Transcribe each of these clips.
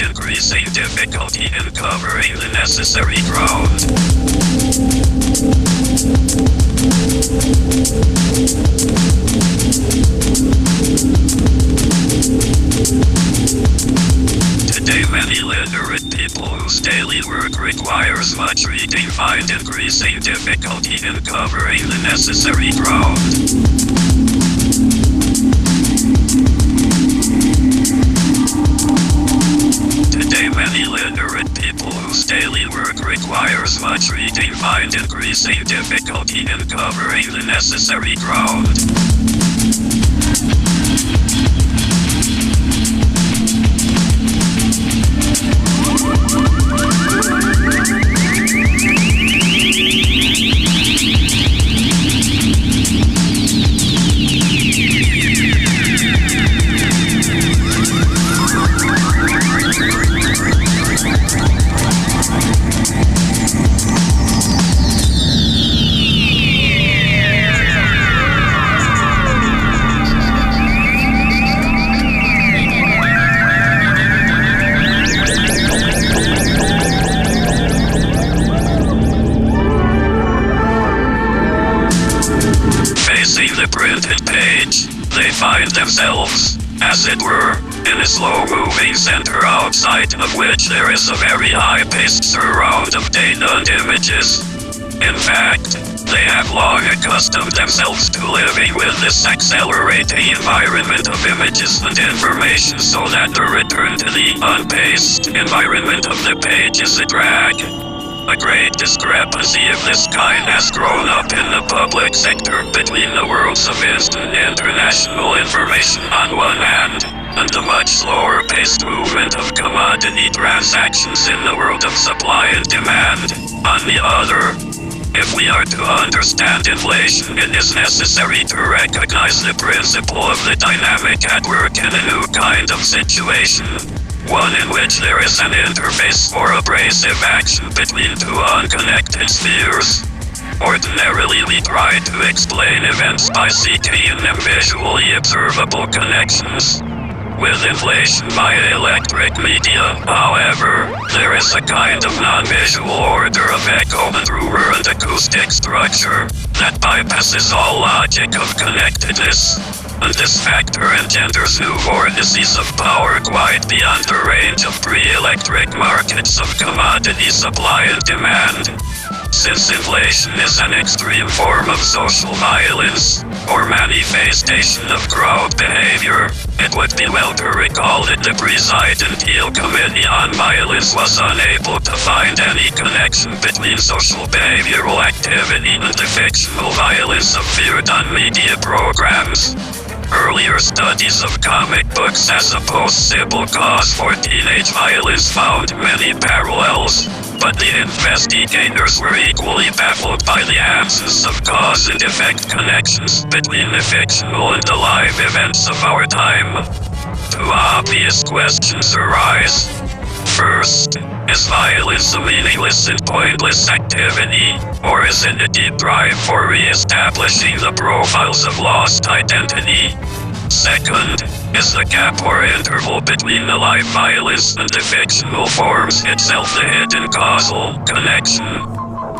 find increasing difficulty in covering the necessary ground. Today many literate people whose daily work requires much reading find increasing difficulty in covering the necessary ground. Today many literate people whose daily work requires much reading find increasing difficulty in covering the necessary ground. The printed page, they find themselves, as it were, in a slow-moving center outside of which there is a very high-paced surround of data and images. In fact, they have long accustomed themselves to living with this accelerating environment of images and information so that the return to the unpaced environment of the page is a drag. A great discrepancy of this kind has grown up in the public sector between the worlds of instant international information on one hand, and the much slower-paced movement of commodity transactions in the world of supply and demand, on the other. If we are to understand inflation, it is necessary to recognize the principle of the dynamic at work in a new kind of situation. One in which there is an interface or abrasive action between two unconnected spheres. Ordinarily we try to explain events by seeking in them visually observable connections. With inflation via electric media, however, there is a kind of non-visual order of echo and rumor and acoustic structure that bypasses all logic of connectedness. And this factor engenders new vortices of power quite beyond the range of pre-electric markets of commodity supply and demand. Since inflation is an extreme form of social violence, or manifestation of crowd behavior, it would be well to recall that the Presidential Committee on Violence was unable to find any connection between social behavioral activity and the fictional violence of feared-on media programs. Earlier studies of comic books as a possible cause for teenage violence found many parallels, but the investigators were equally baffled by the absence of cause and effect connections between the fictional and the live events of our time. Two obvious questions arise. First, is violence a meaningless and pointless activity, or is it a deep drive for re-establishing the profiles of lost identity? Second, is the gap or interval between the live violence and the fictional forms itself the hidden causal connection?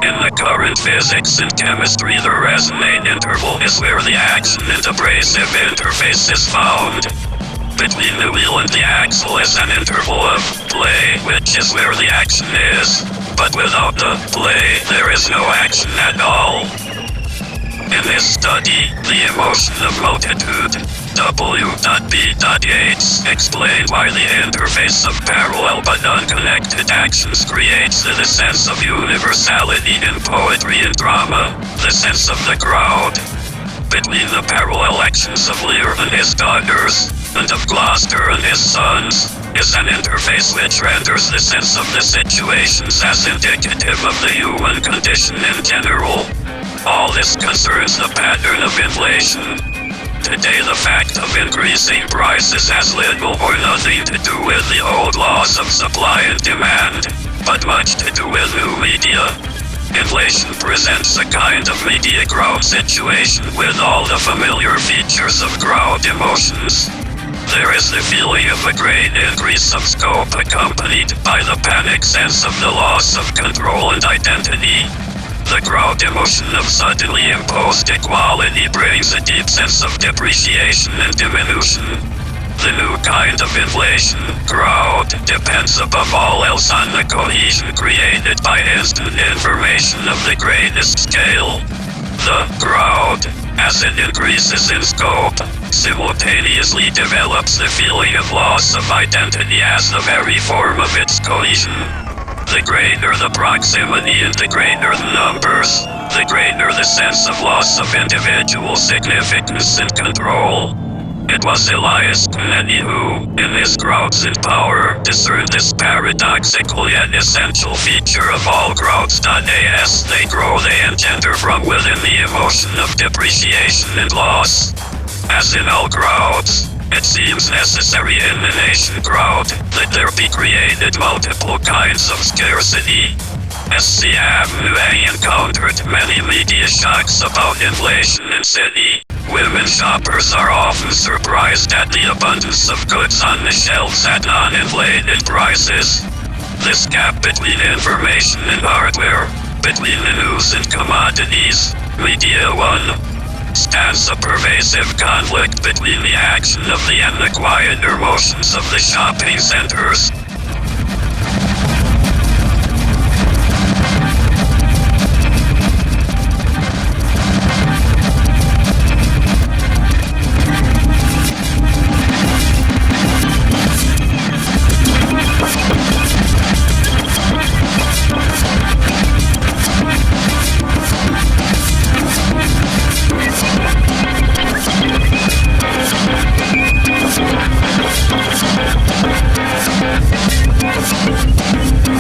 In the current physics and chemistry, the resonate interval is where the action and abrasive interface is found. Between the wheel and the axle is an interval of play, which is where the action is. But without the play, there is no action at all. In this study, the emotion of multitude, W.B. Yates, explained why the interface of parallel but unconnected actions creates the sense of universality in poetry and drama, the sense of the crowd. Between the parallel actions of Lear and his daughters, and of Gloucester and his sons, is an interface which renders the sense of the situations as indicative of the human condition in general. All this concerns the pattern of inflation. Today the fact of increasing prices has little or nothing to do with the old laws of supply and demand, but much to do with new media. Inflation presents a kind of media crowd situation with all the familiar features of crowd emotions. There is the feeling of a great increase of scope accompanied by the panic sense of the loss of control and identity. The crowd emotion of suddenly imposed equality brings a deep sense of depreciation and diminution. The new kind of inflation, crowd, depends above all else on the cohesion created by instant information of the greatest scale. The crowd, as it increases in scope, simultaneously develops the feeling of loss of identity as the very form of its cohesion. The greater the proximity and the greater the numbers, the greater the sense of loss of individual significance and control. It was Eliot who, in his Crowds in Power, discerned this paradoxical yet essential feature of all crowds. As they grow, they engender from within the emotion of depreciation and loss. As in all crowds, it seems necessary in the nation crowd that there be created multiple kinds of scarcity. C.W.E encountered many media shocks about inflation in city. Women shoppers are often surprised at the abundance of goods on the shelves at non-inflated prices. This gap between information and hardware, between the news and commodities, Media One, stands a pervasive conflict between the action of the and the quieter motions of the shopping centers.